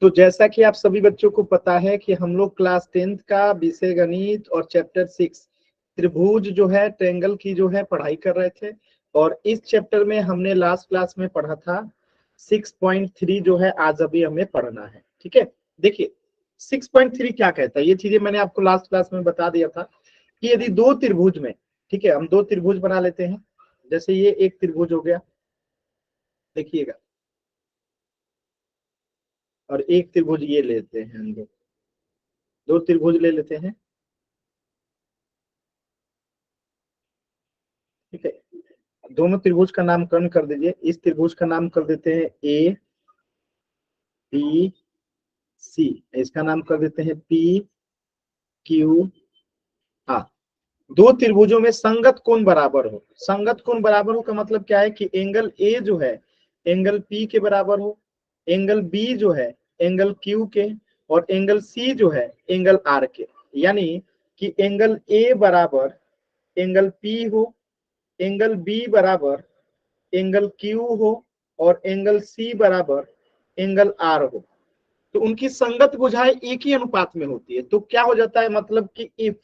तो जैसा कि आप सभी बच्चों को पता है कि हम लोग क्लास 10th का विषय गणित और चैप्टर 6 त्रिभुज जो है ट्रायंगल की जो है पढ़ाई कर रहे थे। और इस चैप्टर में हमने लास्ट क्लास में पढ़ा था 6.3 जो है आज अभी हमें पढ़ना है। ठीक है, देखिए 6.3 क्या कहता है, ये चीजें मैंने आपको लास्ट क्लास में बता दिया था कि यदि दो त्रिभुज में, ठीक है, हम दो त्रिभुज बना लेते हैं। जैसे ये एक त्रिभुज हो गया, देखिएगा, और एक त्रिभुज ये लेते हैं, हम लोग दो त्रिभुज ले लेते हैं। ठीक है, दोनों त्रिभुज का नामकरण कर दीजिए। इस त्रिभुज का नाम कर देते हैं ए बी सी, इसका नाम कर देते हैं पी क्यू आर। दो त्रिभुजों में संगत कोण बराबर हो। संगत कोण बराबर हो का मतलब क्या है कि एंगल ए जो है एंगल पी के बराबर हो, एंगल बी जो है एंगल क्यू के, और एंगल सी जो है एंगल आर के। यानी कि एंगल ए बराबर एंगल पी हो, एंगल बी बराबर एंगल क्यू हो, और एंगल सी बराबर एंगल आर हो। तो उनकी संगत भुजाएं एक ही अनुपात में होती है। तो क्या हो जाता है, मतलब कि इफ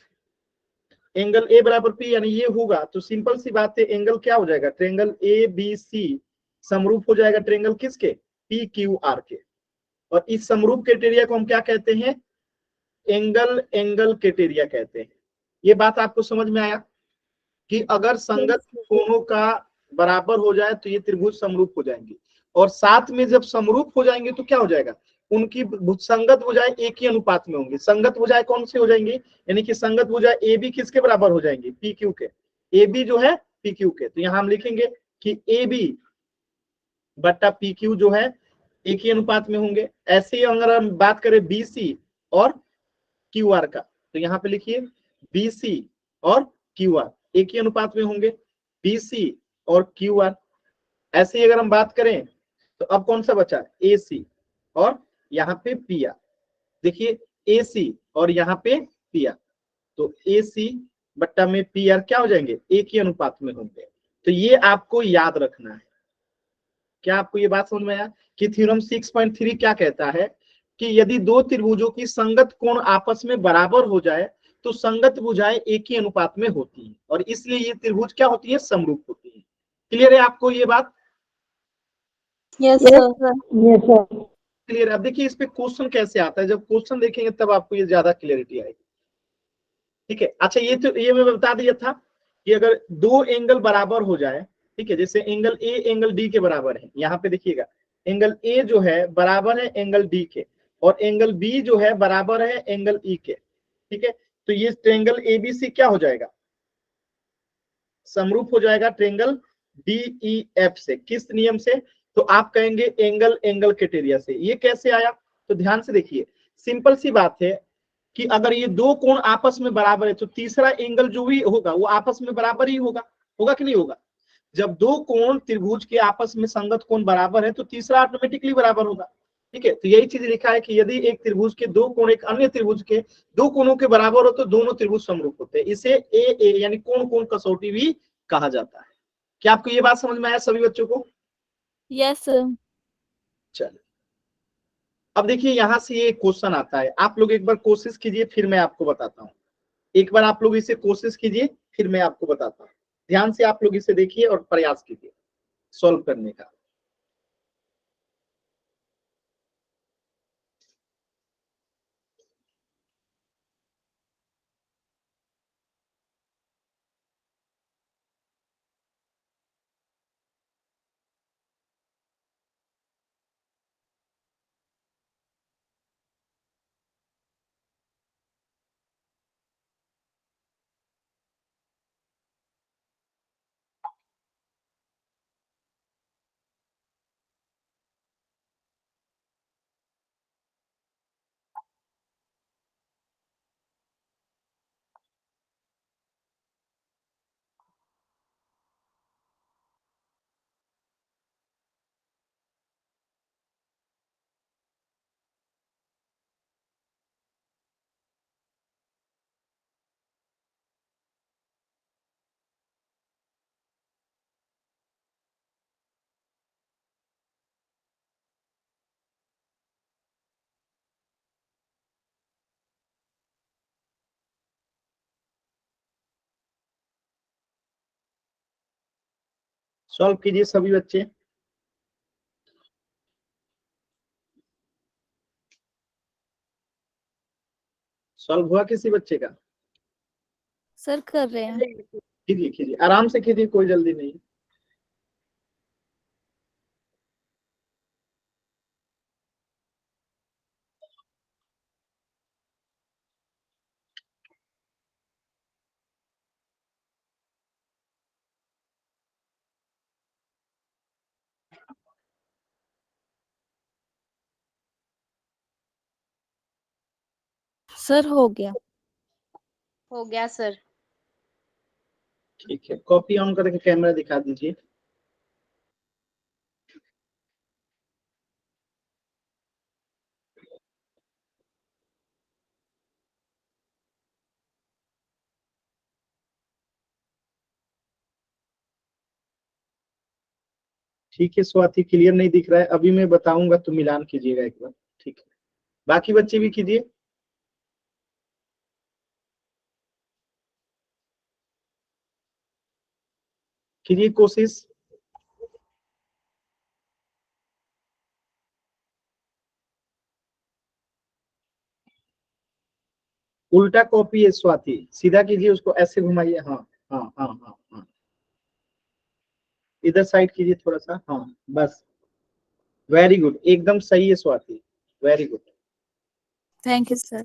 एंगल ए बराबर पी यानी ये होगा, तो सिंपल सी बात है, एंगल क्या हो जाएगा, ट्रायंगल ए बी सी समरूप हो जाएगा ट्रायंगल किसके, पी क्यू आर के। और इस समरूप क्राइटेरिया को हम क्या कहते हैं, एंगल एंगल क्राइटेरिया कहते हैं। ये बात आपको समझ में आया कि अगर संगत कोणों का बराबर हो जाए तो ये त्रिभुज समरूप हो जाएंगे, और साथ में जब समरूप हो जाएंगे तो क्या हो जाएगा, उनकी संगत भुजाएं एक ही अनुपात में होंगी। संगत भुजाएं कौन सी हो जाएंगी, यानी कि संगत भुजाएं ए बी किसके बराबर हो जाएंगी, पी क्यू के। ए बी जो है पी क्यू के, तो यहां हम लिखेंगे कि ए बी बट्टा पी क्यू जो है एक ही अनुपात में होंगे। ऐसे ही अगर हम बात करें बी सी और क्यू आर का, तो यहाँ पे लिखिए बी सी और क्यू आर एक ही अनुपात में होंगे, बी सी और क्यू आर। ऐसे ही अगर हम बात करें तो अब कौन सा बचा, ए सी और यहाँ पे पी आर। देखिए ए सी और यहाँ पे पी आर, तो ए सी बट्टा में पी आर क्या हो जाएंगे, एक ही अनुपात में होंगे। तो ये आपको याद रखना है। क्या आपको ये बात समझ में आया कि थ्योरम 6.3 क्या कहता है कि यदि दो त्रिभुजों की संगत कोण आपस में बराबर हो जाए तो संगत भुजाएं एक ही अनुपात में होती हैं, और इसलिए ये त्रिभुज क्या होती है, समरूप होती है। क्लियर है आपको ये बात? Yes sir. क्लियर है? अब देखिए इस पे क्वेश्चन कैसे आता है, जब क्वेश्चन देखेंगे तब आपको ये ज्यादा क्लियरिटी आएगी। ठीक है, अच्छा ये मैं बता दिया था कि अगर दो एंगल बराबर हो जाए, ठीक है, जैसे एंगल ए एंगल डी के बराबर है, यहाँ पे देखिएगा एंगल ए जो है बराबर है एंगल डी के, और एंगल बी जो है बराबर है एंगल ई के। ठीक है, तो ये ट्रायंगल एबीसी क्या हो जाएगा, समरूप हो जाएगा ट्रायंगल डीईएफ से। किस नियम से, तो आप कहेंगे एंगल एंगल क्राइटेरिया से। ये कैसे आया, तो ध्यान से देखिए, सिंपल सी बात है कि अगर ये दो कोण आपस में बराबर है तो तीसरा एंगल जो भी होगा वो आपस में बराबर ही होगा। होगा कि नहीं होगा? जब दो कोण त्रिभुज के आपस में संगत कोण बराबर है तो तीसरा ऑटोमेटिकली बराबर होगा। ठीक है, तो यही चीज लिखा है कि यदि एक त्रिभुज के दो कोण एक अन्य त्रिभुज के दो कोणों के बराबर हो तो दोनों त्रिभुज समरूप होते हैं। इसे ए यानी कोण कोण कसौटी भी कहा जाता है। क्या आपको ये बात समझ में आया सभी बच्चों को? Yes sir. चलो, अब देखिए यहां से ये क्वेश्चन आता है, आप लोग एक बार कोशिश कीजिए फिर मैं आपको बताता हूँ। एक बार आप लोग इसे कोशिश कीजिए फिर मैं आपको बताता हूँ। ध्यान से आप लोग इसे देखिए और प्रयास कीजिए सॉल्व करने का। सॉल्व कीजिए सभी बच्चे। सॉल्व हुआ किसी बच्चे का? सर कर रहे हैं। कीजिए कीजिए, आराम से कीजिए, कोई जल्दी नहीं। सर हो गया। हो गया सर। ठीक है, कॉपी ऑन करके कैमरा दिखा दीजिए। ठीक है स्वाति, क्लियर नहीं दिख रहा है, अभी मैं बताऊंगा तो मिलान कीजिएगा एक बार। ठीक है, बाकी बच्चे भी कीजिए। कीजिए कोशिश। उल्टा कॉपी है स्वाति, सीधा कीजिए उसको, ऐसे घुमाइए। हाँ हाँ हाँ हाँ हाँ, इधर साइड कीजिए थोड़ा सा। हाँ बस, वेरी गुड, एकदम सही है Swati, very good. Thank you sir.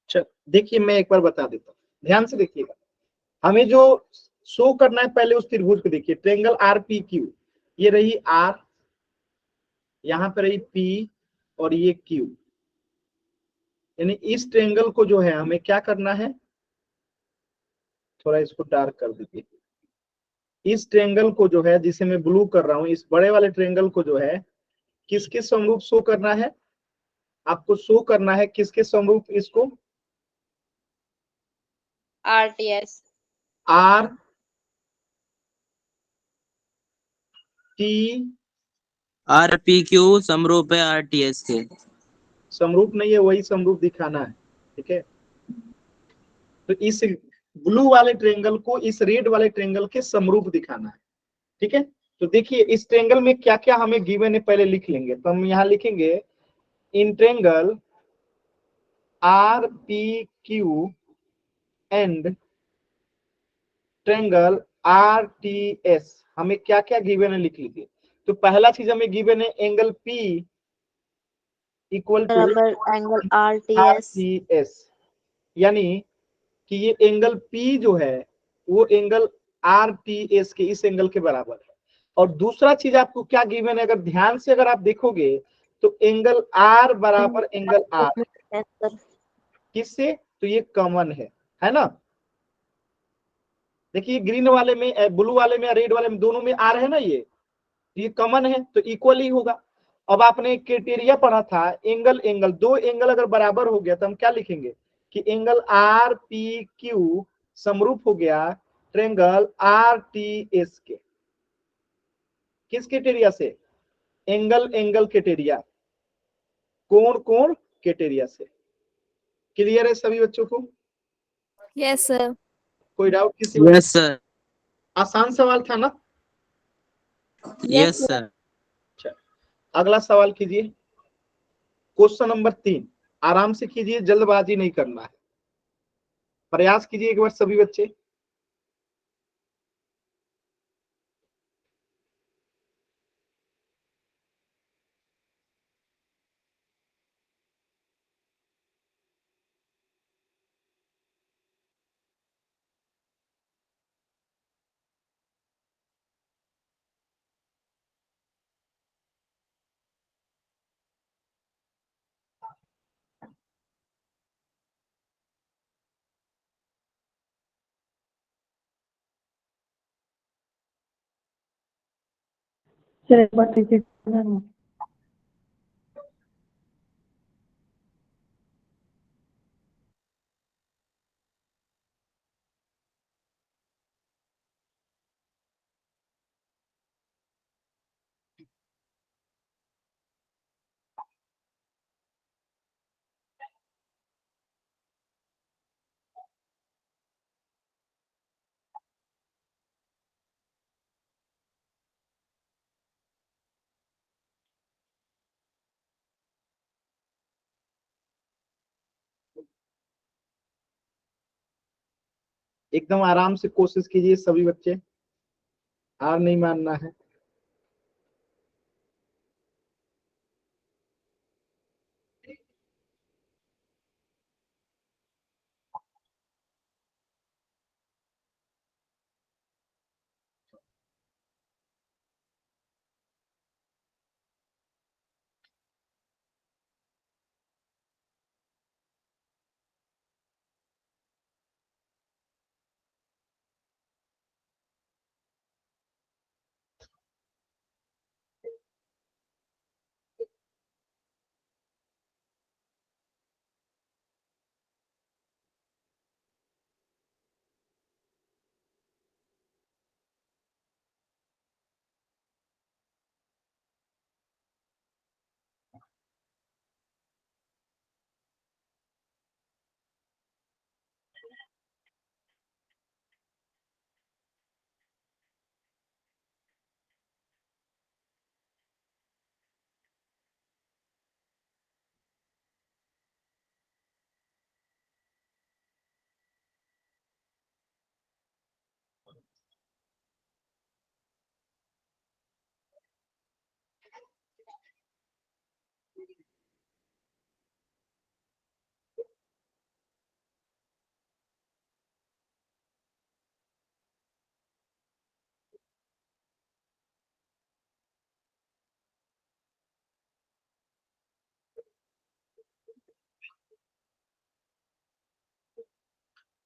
चल देखिए, मैं एक बार बता देता हूँ, ध्यान से देखिएगा। हमें जो शो करना है, पहले उस त्रिभुज को देखिए, ट्रेंगल आर पी क्यू, ये रही आर, यहाँ पे रही पी, और ये क्यू। यानी इस ट्रेंगल को जो है हमें क्या करना है, थोड़ा इसको डार्क कर दीजिए। इस ट्रेंगल को जो है, जिसे मैं ब्लू कर रहा हूं, इस बड़े वाले ट्रेंगल को जो है किसके समरूप शो करना है, आपको शो करना है किसके समरूप इसको, RTS। आर टी, RPQ समरूप है RTS के। समरूप नहीं है, वही समरूप दिखाना है। ठीक है, तो इस ब्लू वाले ट्रेंगल को इस रेड वाले ट्रेंगल के समरूप दिखाना है। ठीक है, तो देखिए इस ट्रेंगल में क्या क्या हमें गिवन है, पहले लिख लेंगे। तो हम यहाँ लिखेंगे in triangle R P Q and triangle R T S, हमें क्या क्या गिवन है लिख लीजिए। तो पहला चीज हमें गिवन है एंगल पी इक्वल टू बराबर angle R RTS। T S, यानी कि ये एंगल पी जो है वो एंगल आर टी एस के इस एंगल के बराबर है। और दूसरा चीज आपको क्या गिवन है, अगर ध्यान से अगर आप देखोगे तो एंगल आर बराबर एंगल आर, किससे, तो ये कॉमन है ना। देखिए ग्रीन वाले में, ब्लू वाले में, रेड वाले में, दोनों में आर है ना, ये कॉमन है तो इक्वल ही होगा। अब आपने क्राइटेरिया पढ़ा था, एंगल एंगल, दो एंगल अगर बराबर हो गया तो हम क्या लिखेंगे कि एंगल आर पी क्यू समरूप हो गया ट्रेंगल आर टी एस के। किस क्राइटेरिया से, एंगल एंगल क्राइटेरिया, कोण कोण क्राइटेरिया से। क्लियर है सभी बच्चों को? Yes sir. कोई डाउट किसी को? Yes sir. आसान सवाल था ना? Yes sir. अच्छा, अगला सवाल कीजिए। क्वेश्चन नंबर 3, आराम से कीजिए, जल्दबाजी नहीं करना है। प्रयास कीजिए एक बार सभी बच्चे। एकदम आराम से कोशिश कीजिए सभी बच्चे, हार नहीं मानना है।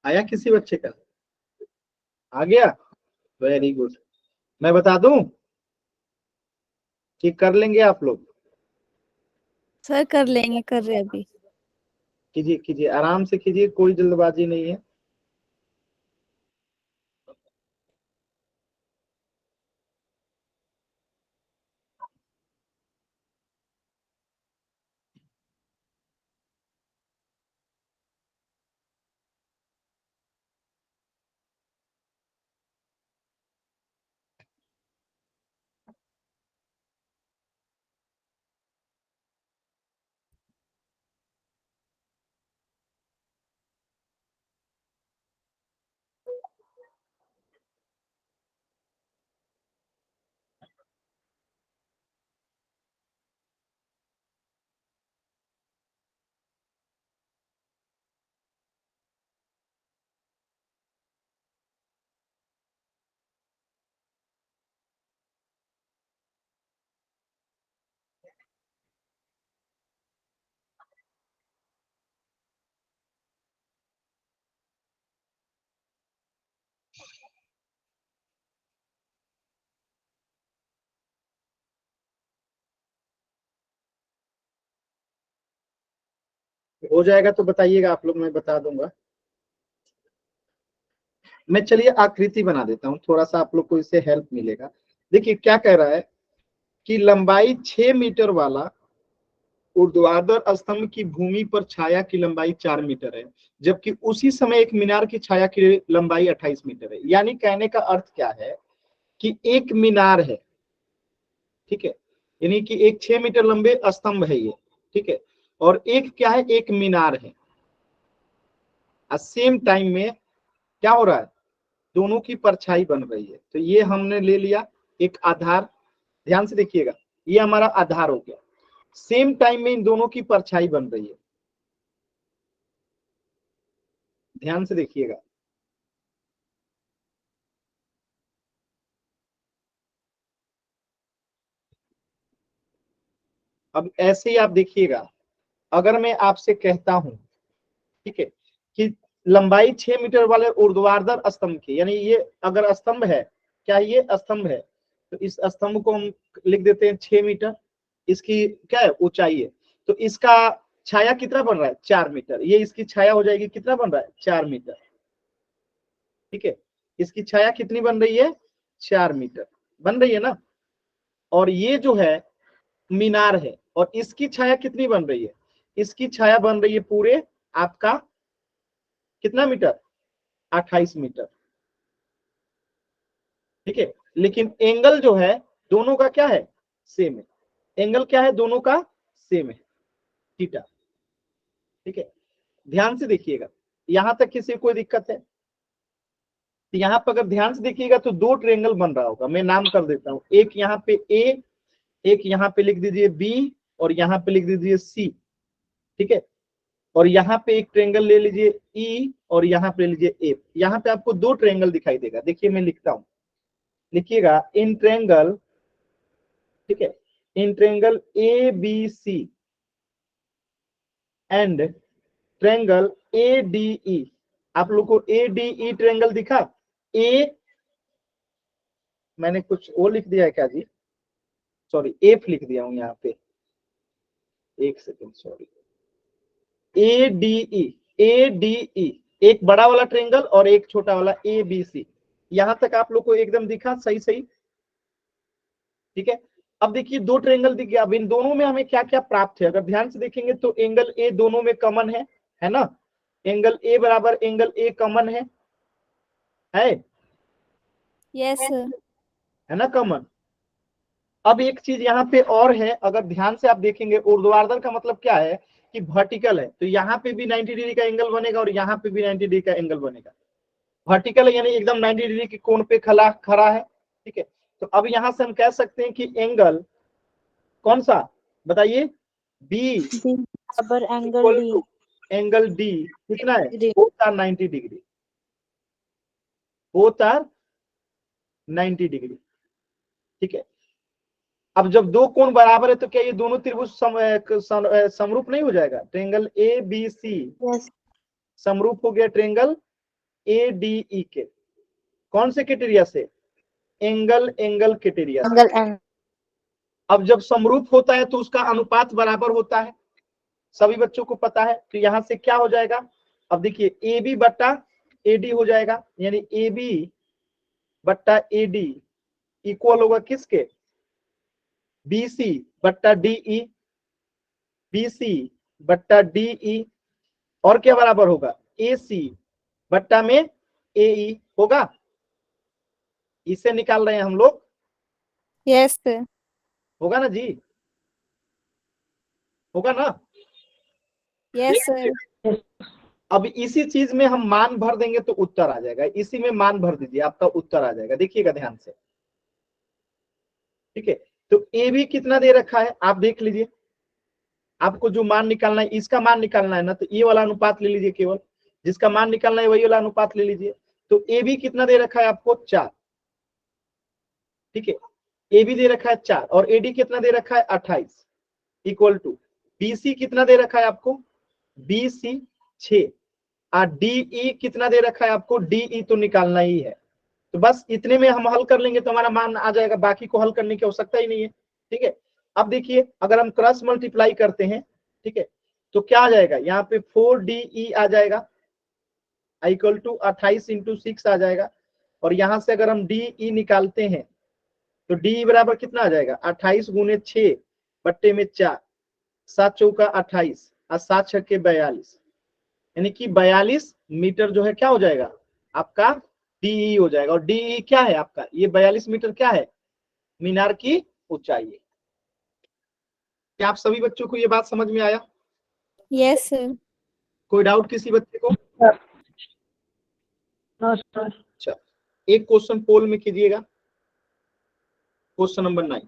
आया किसी बच्चे का? आ गया? Very good. मैं बता दूं कि कर लेंगे आप लोग? सर कर लेंगे, कर रहे अभी। कीजिए कीजिए, आराम से कीजिए, कोई जल्दबाजी नहीं है। हो जाएगा तो बताइएगा आप लोग, मैं बता दूंगा। मैं चलिए आकृति बना देता हूँ, थोड़ा सा आप लोग को इससे हेल्प मिलेगा। देखिए क्या कह रहा है कि लंबाई 6 मीटर वाला ऊर्ध्वाधर स्तंभ की भूमि पर छाया की लंबाई 4 मीटर है, जबकि उसी समय एक मीनार की छाया की लंबाई 28 मीटर है। यानी कहने का अर्थ क्या है कि एक मीनार है, ठीक है, यानी कि एक 6 मीटर लंबे स्तंभ है ये, ठीक है, और एक क्या है, एक मीनार है। सेम टाइम में क्या हो रहा है, दोनों की परछाई बन रही है। तो ये हमने ले लिया एक आधार, ध्यान से देखिएगा, ये हमारा आधार हो गया। सेम टाइम में इन दोनों की परछाई बन रही है, ध्यान से देखिएगा। अब ऐसे ही आप देखिएगा, अगर मैं आपसे कहता हूं, ठीक है, कि लंबाई 6 मीटर वाले ऊर्ध्वाधर स्तंभ की, यानी ये अगर स्तंभ है, क्या ये स्तंभ है, तो इस स्तंभ को हम लिख देते हैं 6 मीटर, इसकी क्या है, ऊंचाई है। तो इसका छाया कितना बन रहा है, 4 मीटर। ये इसकी छाया हो जाएगी, कितना बन रहा है, 4 मीटर, ठीक है। इसकी छाया कितनी बन रही है, 4 मीटर बन रही है ना। और ये जो है मीनार है, और इसकी छाया कितनी बन रही है, इसकी छाया बन रही है पूरे आपका कितना मीटर, 28 मीटर, ठीक है। लेकिन एंगल जो है दोनों का क्या है, सेम है। एंगल क्या है, दोनों का सेम है, थीटा, ठीक है। ध्यान से देखिएगा, यहां तक किसी कोई दिक्कत है। तो यहाँ पर अगर ध्यान से देखिएगा तो दो ट्रायंगल बन रहा होगा, मैं नाम कर देता हूं, एक यहाँ पे ए, एक यहाँ पे लिख दीजिए बी, और यहाँ पे लिख दीजिए सी, ठीक है। और यहाँ पे एक ट्रायंगल ले लीजिए ई, और यहाँ पे ले लीजिए एफ। यहाँ पे आपको दो ट्रायंगल दिखाई देगा, देखिए मैं लिखता हूं, लिखिएगा इन ट्रायंगल, ठीक है, in triangle A B C and triangle A D E. आप लोग को ए डी ई ट्रायंगल दिखा, ए, मैंने कुछ वो लिख दिया है क्या जी, सॉरी एफ लिख दिया हूं यहाँ पे, एक सेकंड सॉरी, ए डी ई, ए डी ई, एक बड़ा वाला ट्रायंगल और एक छोटा वाला ए बी सी। यहां तक आप लोग को एकदम दिखा, सही सही, ठीक है। अब देखिए दो ट्रायंगल दिख गया, अब इन दोनों में हमें क्या क्या प्राप्त है, अगर ध्यान से देखेंगे तो एंगल ए दोनों में कॉमन है ना, एंगल ए बराबर एंगल ए कॉमन है यस सर। है ना, कॉमन। अब एक चीज यहाँ पे और है, अगर ध्यान से आप देखेंगे, ऊर्ध्वाधर का मतलब क्या है कि वर्टिकल है, तो यहाँ पे भी 90 डिग्री का एंगल बनेगा और यहाँ पे भी 90 डिग्री का एंगल बनेगा। वर्टिकल है यानी एकदम 90 डिग्री के कोण पे खड़ा है, ठीक है। तो अब यहाँ से हम कह सकते हैं कि एंगल कौन सा, बताइए, बी बराबर angle equal D, to angle D कितना है, both are 90 degree, both are 90 degree, ठीक है। अब जब दो कोण बराबर है तो क्या ये दोनों त्रिभुज समरूप नहीं हो जाएगा, ट्रायंगल ए बी सी समरूप हो गया ट्रायंगल ए डी ई के, कौन से क्राइटेरिया से, एंगल क्राइटेरिया से। एंगल अब जब समरूप होता है तो उसका अनुपात बराबर होता है, सभी बच्चों को पता है। तो यहां से क्या हो जाएगा, अब देखिए ए बी बट्टा ए डी हो जाएगा, यानी ए बी बट्टा ए डी इक्वल होगा किसके, बी सी बट्टा डी ई, बी सी बट्टा डी ई, और क्या बराबर होगा, ए सी बट्टा में ए ई होगा। इसे निकाल रहे हैं हम लोग, यस सर। होगा ना जी, होगा ना। Yes sir. अब इसी चीज में हम मान भर देंगे तो उत्तर आ जाएगा, इसी में मान भर दीजिए, आपका उत्तर आ जाएगा, देखिएगा ध्यान से, ठीक है। तो ए बी कितना दे रखा है आप देख लीजिए, आपको जो मान निकालना है इसका मान निकालना है ना, तो ये वाला अनुपात ले लीजिए, केवल जिसका मान निकालना है वही वाला अनुपात ले लीजिए। तो ए बी कितना दे रखा है आपको, 4, ठीक है, ए बी दे रखा है 4 और ए डी कितना दे रखा है 28 इक्वल टू बी सी कितना दे रखा है आपको, बी सी 6 और डी ई कितना दे रखा है आपको, डी ई तो निकालना ही है। तो बस इतने में हम हल कर लेंगे तो हमारा मान आ जाएगा, बाकी को हल करने की आवश्यकता ही नहीं है, ठीक है। अब देखिए अगर हम क्रॉस मल्टीप्लाई करते हैं, ठीक है, तो क्या आ जाएगा, यहाँ पे 4DE आ जाएगा इक्वल टू 28 इंटू 6 आ जाएगा, और यहां से अगर हम DE निकालते हैं तो DE बराबर कितना आ जाएगा, 28 गुने 6 बट्टे में 4, 7 चौका 28 और 7 छक्के 42, यानी कि 42 मीटर जो है क्या हो जाएगा आपका डीई हो जाएगा। और डीई क्या है आपका, ये 42 मीटर क्या है, मीनार की ऊंचाई है। क्या आप सभी बच्चों को ये बात समझ में आया? Yes sir. कोई डाउट किसी बच्चे को? अच्छा, एक क्वेश्चन पोल में कीजिएगा, क्वेश्चन नंबर 9।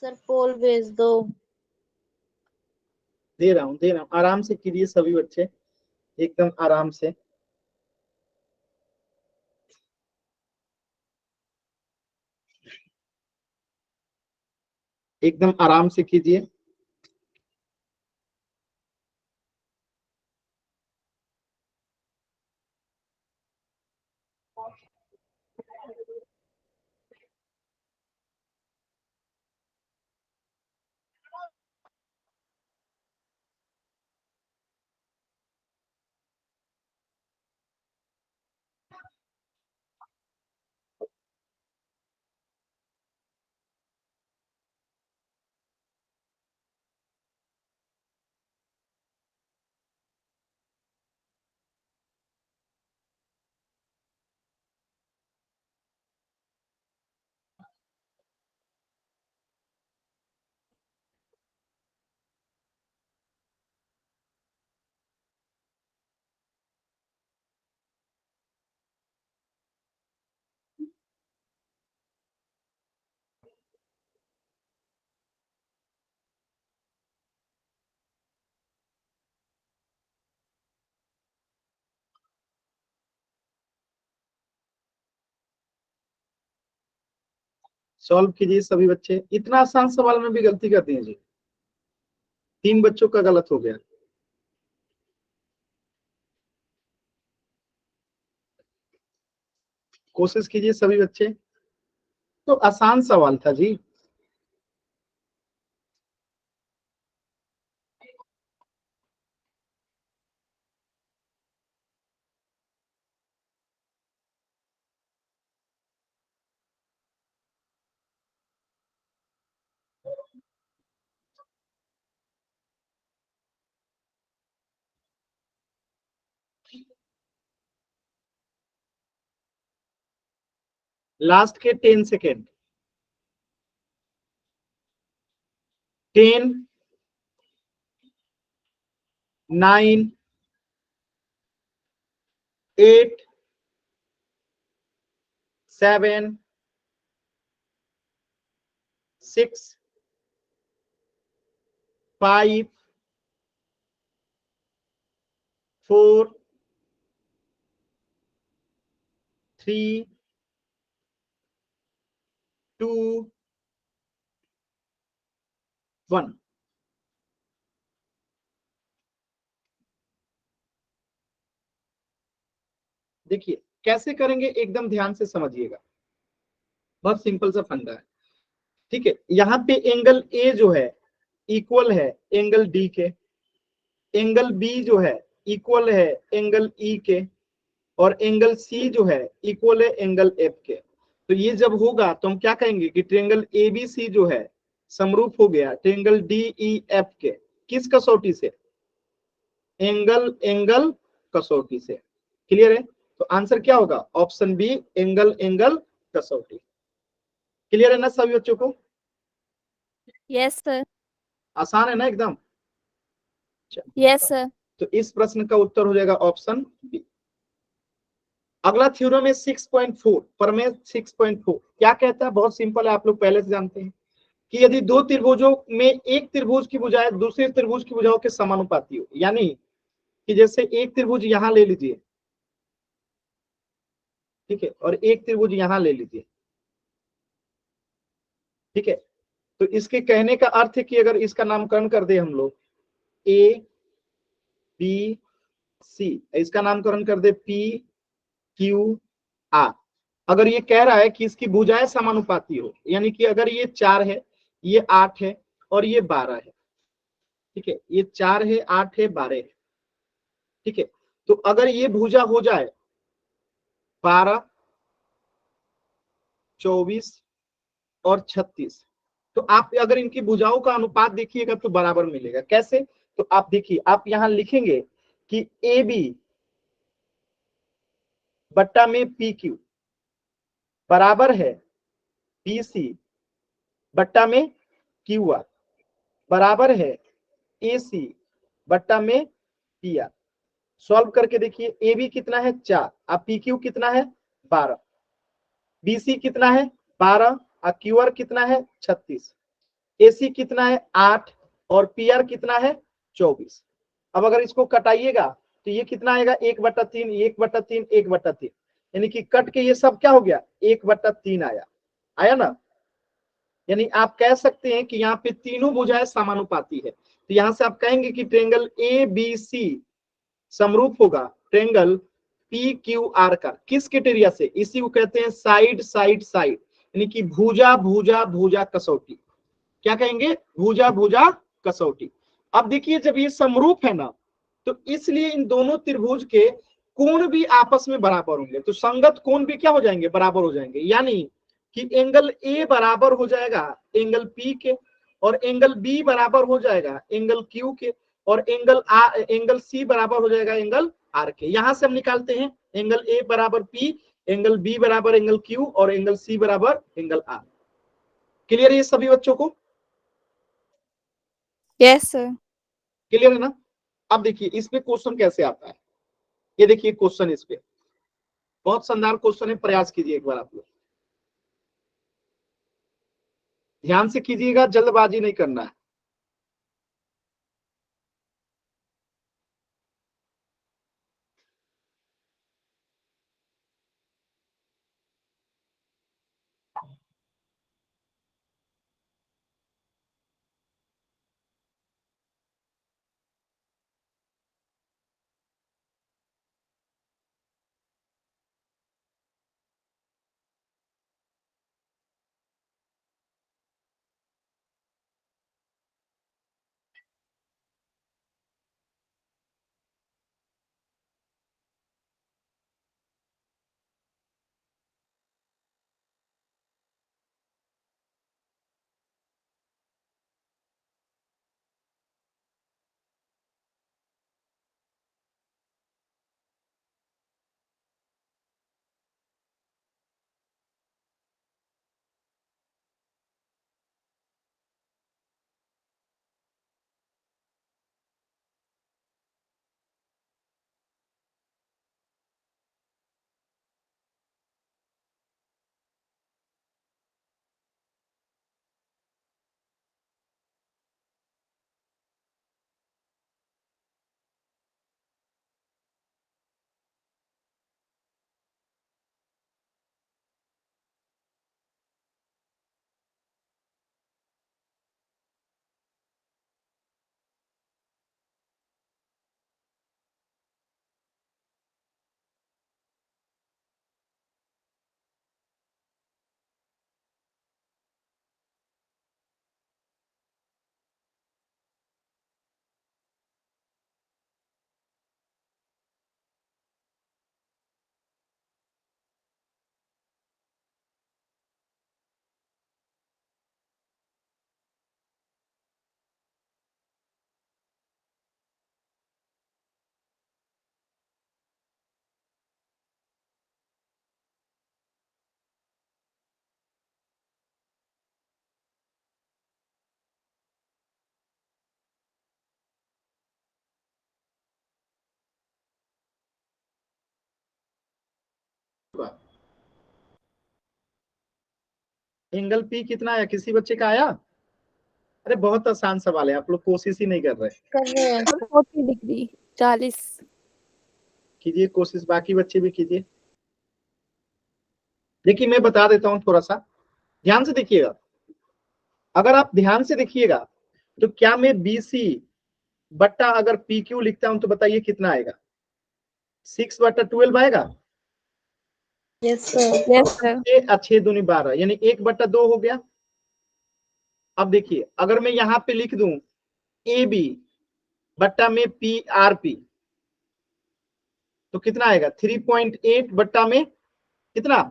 सर पोल भेज दो। दे रहा हूँ, आराम से कीजिए सभी बच्चे, एकदम आराम से। एकदम आराम से कीजिए। सॉल्व कीजिए सभी बच्चे। इतना आसान सवाल में भी गलती करती हैं जी, 3 बच्चों का गलत हो गया। कोशिश कीजिए सभी बच्चे, तो आसान सवाल था जी। लास्ट के 10 सेकेंड, 10, 9, 8, 7, 6, 5, 4, 3, 2, 1। देखिए कैसे करेंगे, एकदम ध्यान से समझिएगा, बहुत सिंपल सा फंडा है। ठीक है, यहाँ पे एंगल ए जो है इक्वल है एंगल डी के, एंगल बी जो है इक्वल है एंगल ई के, और एंगल सी जो है इक्वल है एंगल एफ के। तो ये जब होगा तो हम क्या कहेंगे कि ट्रायंगल एबीसी जो है समरूप हो गया ट्रायंगल डीईएफ के। किस कसौटी से? एंगल एंगल कसौटी से। क्लियर है? तो आंसर क्या होगा? ऑप्शन बी, एंगल एंगल कसौटी। क्लियर है ना सभी बच्चों को? Yes sir. आसान है ना एकदम? Yes sir. तो इस प्रश्न का उत्तर हो जाएगा ऑप्शन बी। अगला थ्योरम है 6.4, प्रमेय 6.4 क्या कहता है? बहुत सिंपल है, आप लोग पहले से जानते हैं कि यदि दो त्रिभुजों में एक त्रिभुज की भुजाएं दूसरे त्रिभुज की भुजाओं के समानुपाती हो, यानी कि जैसे एक त्रिभुज यहां ले लीजिए, ठीक है, और एक त्रिभुज यहां ले लीजिए, ठीक है, तो इसके कहने का अर्थ है कि अगर इसका नामकरण कर दे हम लोग ए बी सी, इसका नामकरण कर दे पी क्यू आर, अगर ये कह रहा है कि इसकी भुजाएं समानुपाती हो, यानी कि अगर ये 4 है, ये 8 है और ये 12 है, ठीक है, ये 4 है, 8 है, 12 है, ठीक है, तो अगर ये भुजा हो जाए 12, 24 और 36, तो आप अगर इनकी भुजाओं का अनुपात देखिएगा तो बराबर मिलेगा। कैसे? तो आप देखिए, आप यहां लिखेंगे कि ए बी बट्टा में पी क्यू बराबर है बी सी बट्टा में क्यू आर बराबर है ए सी बट्टा में पी आर। सॉल्व करके देखिए, ए बी कितना है 4, अब पी क्यू कितना है 12, बी सी कितना है 12 और क्यू आर कितना है 36, ए सी कितना है 8 और पी आर कितना है 24। अब अगर इसको कटाइएगा तो ये कितना आएगा 1/3 1/3 1/3, यानी कि कट के ये सब क्या हो गया 1/3 आया, आया ना। यानी आप कह सकते हैं कि यहाँ पे तीनों भुजाएं समानुपाती है, तो यहां से आप कहेंगे कि ट्रेंगल ए बी सी समरूप होगा ट्रेंगल पी क्यू आर का, किस क्राइटेरिया से? इसी को कहते हैं साइड साइड साइड, यानी कि भुजा भुजा भुजा कसौटी। क्या कहेंगे? भुजा भुजा कसौटी। अब देखिए, जब ये समरूप है ना, तो इसलिए इन दोनों त्रिभुज के कोण भी आपस में बराबर होंगे, तो संगत कोण भी क्या हो जाएंगे? बराबर हो जाएंगे, यानी कि एंगल ए बराबर हो जाएगा एंगल पी के, और एंगल बी बराबर हो जाएगा एंगल क्यू के, और एंगल सी बराबर हो जाएगा एंगल आर के। यहां से हम निकालते हैं एंगल ए बराबर पी, एंगल बी बराबर एंगल क्यू और एंगल सी बराबर एंगल आर। क्लियर है ये सभी बच्चों को? Yes sir. क्लियर है ना? अब देखिए इस पे क्वेश्चन कैसे आता है, ये देखिए क्वेश्चन, इस पे बहुत शानदार क्वेश्चन है, प्रयास कीजिए एक बार आप लोग, ध्यान से कीजिएगा, जल्दबाजी नहीं करना है। एंगल पी कितना आया? किसी बच्चे का आया? अरे बहुत आसान सवाल है, आप लोग कोशिश ही नहीं कर रहे। कर रहे हैं। 40 डिग्री 40। कीजिए कोशिश, बाकी बच्चे भी कीजिए। देखिए मैं बता देता हूं, थोड़ा सा ध्यान से देखिएगा। अगर आप ध्यान से देखिएगा तो क्या मैं BC बट्टा अगर PQ लिखता हूं तो बताइए कितना आएगा? 6/12 आएगा। Yes sir. Yes sir. 6 दूनी 12, यानी 1/2 हो गया। अब देखिए अगर मैं यहाँ पे लिख दूं AB बट्टा में PRP तो कितना आएगा? 3.8 बट्टा में कितना,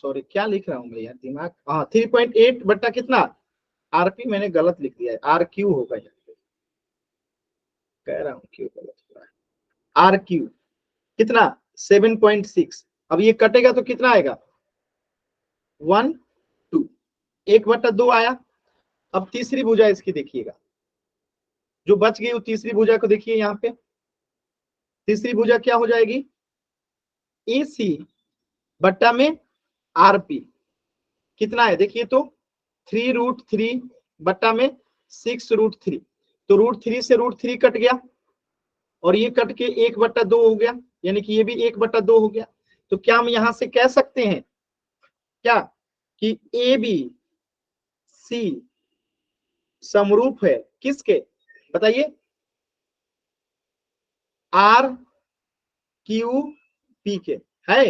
सॉरी क्या लिख रहा हूं मैं यार, दिमाग, हाँ 3.8 बट्टा कितना RP, मैंने गलत लिख दिया है, RQ होगा यहाँ पे, कह रहा हूँ क्यों गलत हो रहा है। RQ कितना? 7.6। अब ये कटेगा तो कितना आएगा? 1 2, 1/2 आया। अब तीसरी भुजा इसकी देखिएगा, जो बच गई वो तीसरी भुजा को देखिए यहाँ पे। तीसरी भुजा क्या हो जाएगी? AC बट्टा में RP कितना है देखिए तो, 3√3 बट्टा में 6√3, तो √3 से √3 कट गया और ये कट के 1/2 हो गया, यानी कि ये भी 1/2 हो गया। तो क्या हम यहां से कह सकते हैं क्या कि ABC समरूप है किसके? बताइए, RQP के। है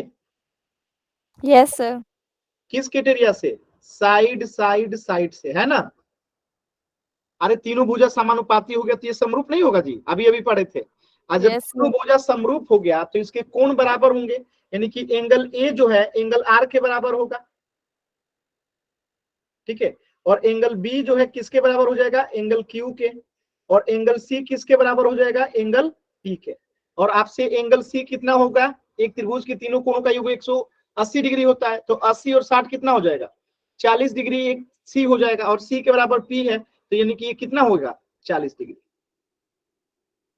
यस सर। किस क्राइटेरिया से? साइड साइड साइड से, है ना। अरे तीनों भुजा समानुपाती हो गया तो ये समरूप नहीं होगा जी, अभी अभी पढ़े थे। आज जब यस तीनों सर। भुजा समरूप हो गया तो इसके कोण बराबर होंगे, यानी कि एंगल A जो है एंगल R के बराबर होगा, ठीक है। और एंगल B जो है किसके बराबर हो जाएगा? एंगल Q के। और एंगल C किसके बराबर हो जाएगा? एंगल P के। और आपसे एंगल C कितना होगा? एक त्रिभुज के तीनों कोणों का योग 180 डिग्री होता है, तो 80 और 60 कितना हो जाएगा? 40 डिग्री एक C हो जाएगा, और C के बराबर P है, तो यानी कि ये कितना होगा? 40 डिग्री।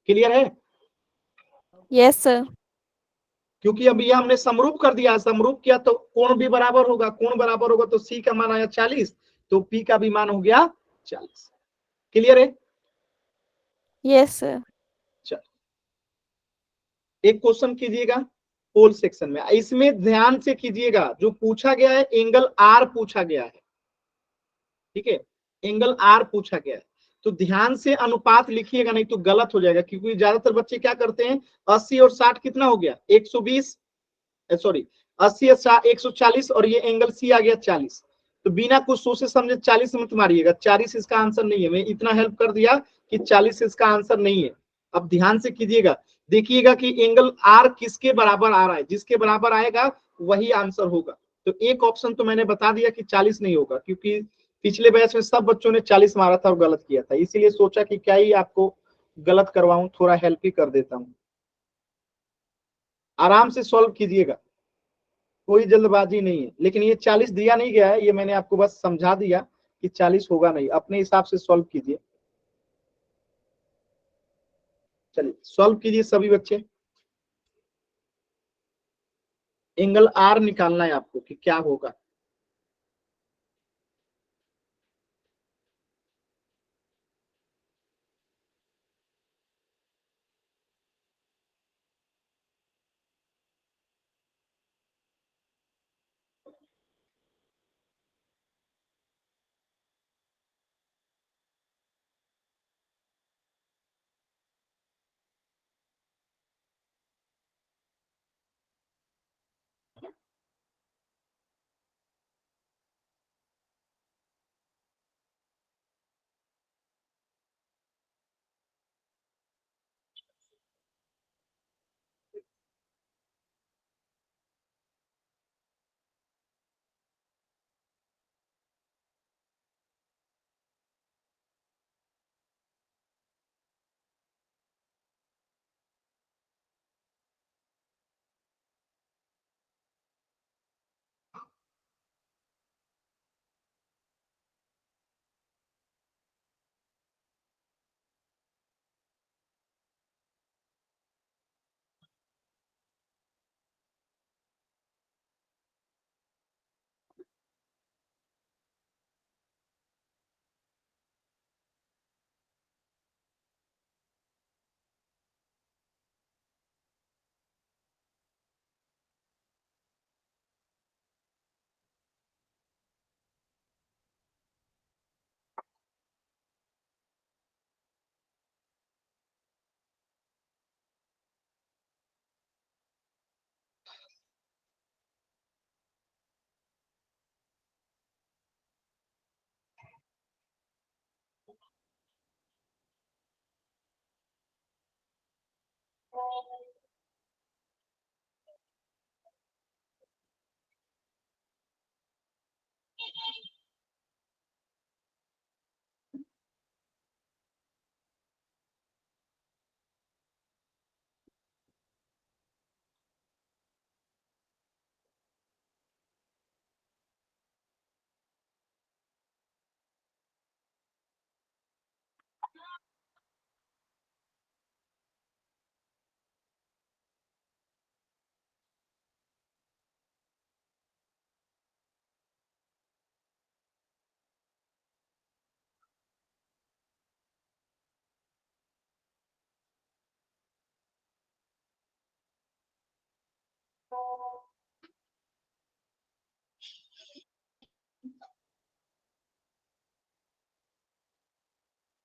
क्लियर है? Yes sir. क्योंकि अब ये हमने समरूप कर दिया, समरूप किया तो कोण भी बराबर होगा, कोण बराबर होगा तो C का मान आया 40, तो P का भी मान हो गया 40। क्लियर है? Yes sir. चल एक क्वेश्चन कीजिएगा पोल सेक्शन में, इसमें ध्यान से कीजिएगा, जो पूछा गया है एंगल R पूछा गया है, ठीक है, एंगल R पूछा गया है, तो ध्यान से अनुपात लिखिएगा, नहीं तो गलत हो जाएगा। क्योंकि ज्यादातर बच्चे क्या करते हैं, 80 और 60 कितना हो गया? 120, सॉरी 80 और 140, और ये एंगल C आ गया 40। तो बिना कुछ सोचे समझे 40 मत मारिएगा, 40 इसका आंसर नहीं है। मैं इतना हेल्प कर दिया कि 40 इसका आंसर नहीं है। अब ध्यान से कीजिएगा, देखिएगा कि एंगल R किसके बराबर आ रहा है, जिसके बराबर आएगा वही आंसर होगा। तो एक ऑप्शन तो मैंने बता दिया कि 40 नहीं होगा, क्योंकि पिछले बैच में सब बच्चों ने 40 मारा था और गलत किया था, इसीलिए सोचा कि क्या ही आपको गलत करवाऊं, थोड़ा हेल्प ही कर देता हूं। आराम से सॉल्व कीजिएगा, कोई जल्दबाजी नहीं है। लेकिन ये 40 दिया नहीं गया है, ये मैंने आपको बस समझा दिया कि 40 होगा नहीं, अपने हिसाब से सॉल्व कीजिए। चलिए सॉल्व कीजिए सभी बच्चे। एंगल R निकालना है आपको कि क्या होगा।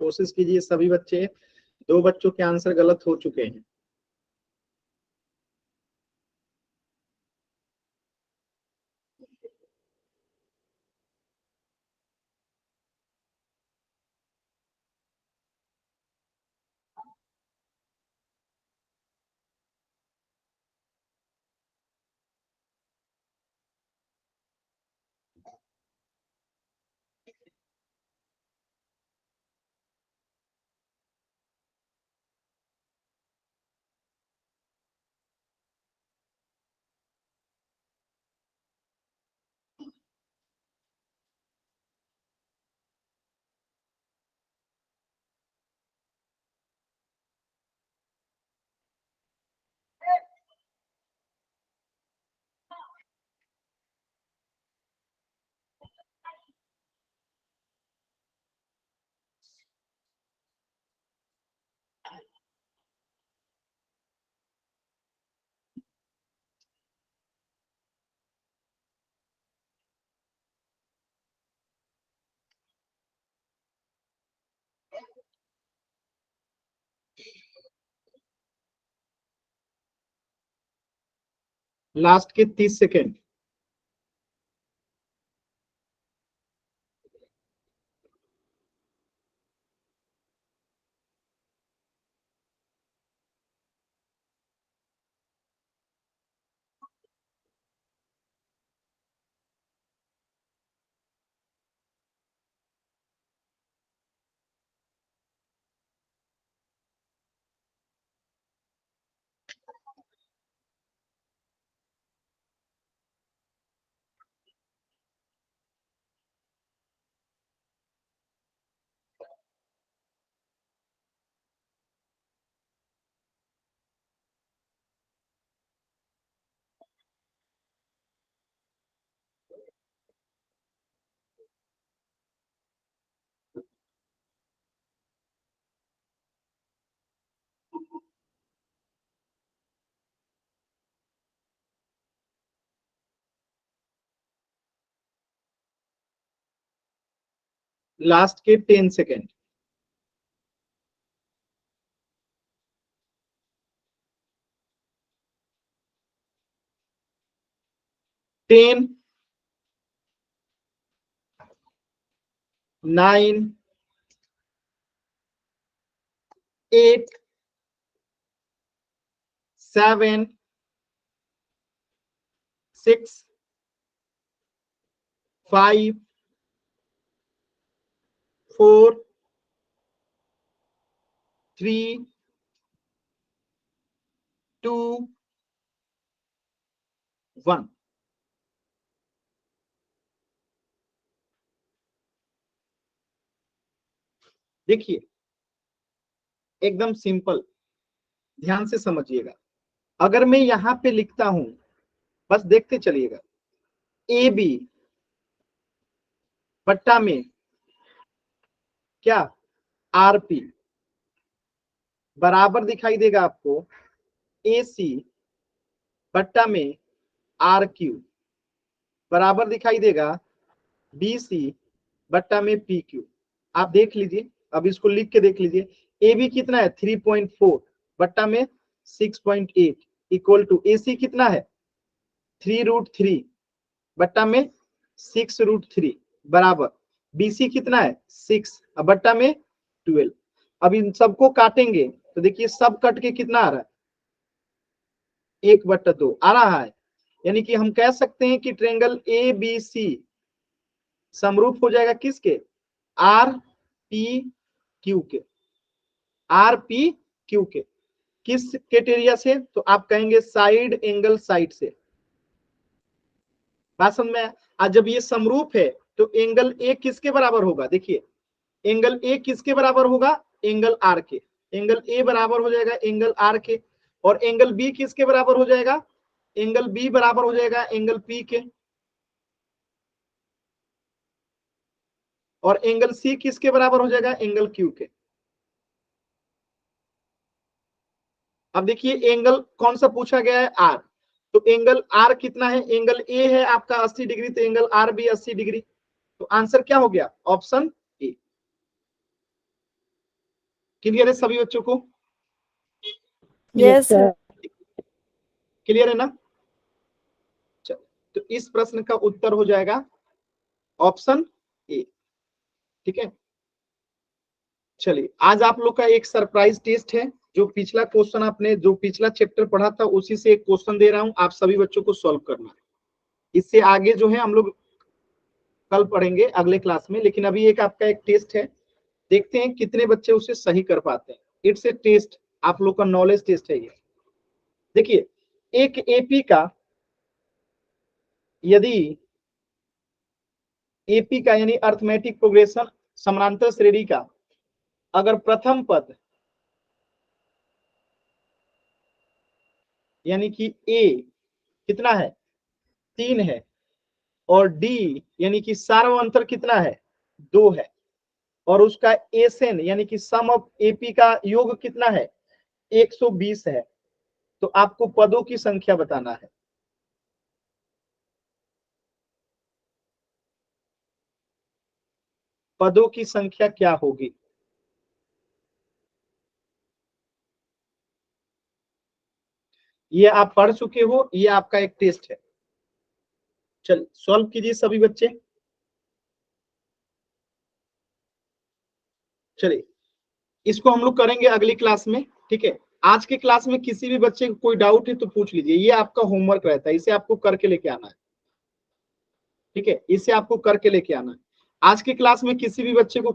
कोशिश कीजिए सभी बच्चे, 2 बच्चों के आंसर गलत हो चुके हैं। लास्ट के 30 सेकेंड। लास्ट के 10 सेकेंड। 10, 9, 8, 7, 6, 5, 4, 3, 2, 1। देखिए एकदम सिंपल, ध्यान से समझिएगा। अगर मैं यहां पे लिखता हूं, बस देखते चलिएगा, ए बी बट्टा में क्या आर पी बराबर दिखाई देगा आपको ए सी बट्टा में आर क्यू बराबर दिखाई देगा बी सी बट्टा में पी क्यू। आप देख लीजिए, अब इसको लिख के देख लीजिए। ए बी कितना है 3.4 बट्टा में 6.8 इक्वल टू ए सी कितना है 3√3 बट्टा में 6√3 बराबर बीसी कितना है 6 बट्टा में 12। अब इन सबको काटेंगे तो देखिए सब कट के कितना आ रहा है 1/2 आ रहा है। यानी कि हम कह सकते हैं कि ट्रायंगल ABC समरूप हो जाएगा किसके, RPQ के, RPQ के। किस क्राइटेरिया से, तो आप कहेंगे साइड एंगल साइड से। बात समझ में? आज जब ये समरूप है तो एंगल ए किसके बराबर होगा, देखिए एंगल ए किसके बराबर होगा, एंगल आर के। एंगल ए बराबर हो जाएगा एंगल आर के, और एंगल बी किसके बराबर हो जाएगा, एंगल बी बराबर हो जाएगा एंगल पी के, और एंगल सी किसके बराबर हो जाएगा, एंगल क्यू के। अब देखिए एंगल कौन सा पूछा गया है, आर। तो एंगल आर कितना है, एंगल ए है आपका 80 डिग्री, तो एंगल आर भी 80 डिग्री। तो आंसर क्या हो गया, ऑप्शन ए। क्लियर है सभी बच्चों को? Yes sir. क्लियर है ना? चलो, तो इस प्रश्न का उत्तर हो जाएगा ऑप्शन ए। ठीक है, चलिए आज आप लोग का एक सरप्राइज टेस्ट है। जो पिछला क्वेश्चन आपने जो पिछला चैप्टर पढ़ा था उसी से एक क्वेश्चन दे रहा हूं, आप सभी बच्चों को सॉल्व करना है। इससे आगे जो है हम लोग कल पढ़ेंगे अगले क्लास में, लेकिन अभी एक आपका एक टेस्ट है, देखते हैं कितने बच्चे उसे सही कर पाते हैं। इट्स ए टेस्ट, आप लोग का नॉलेज टेस्ट है ये। देखिए एक एपी का, यदि एपी का यानी अर्थमेटिक प्रोग्रेशन समांतर श्रेणी का अगर प्रथम पद यानी कि ए कितना है, 3 है, और डी यानी कि सार्वअंतर कितना है, 2 है, और उसका एसएन यानी कि सम ऑफ एपी का योग कितना है, 120 है, तो आपको पदों की संख्या बताना है। पदों की संख्या क्या होगी, ये आप पढ़ चुके हो, ये आपका एक टेस्ट है। चल सॉल्व कीजिए सभी बच्चे। चलिए इसको हम लोग करेंगे अगली क्लास में, ठीक है। आज के क्लास में किसी भी बच्चे को कोई डाउट है तो पूछ लीजिए, ये आपका होमवर्क रहता है, इसे आपको करके लेके आना है, ठीक है, इसे आपको करके लेके आना है। आज की क्लास में किसी भी बच्चे को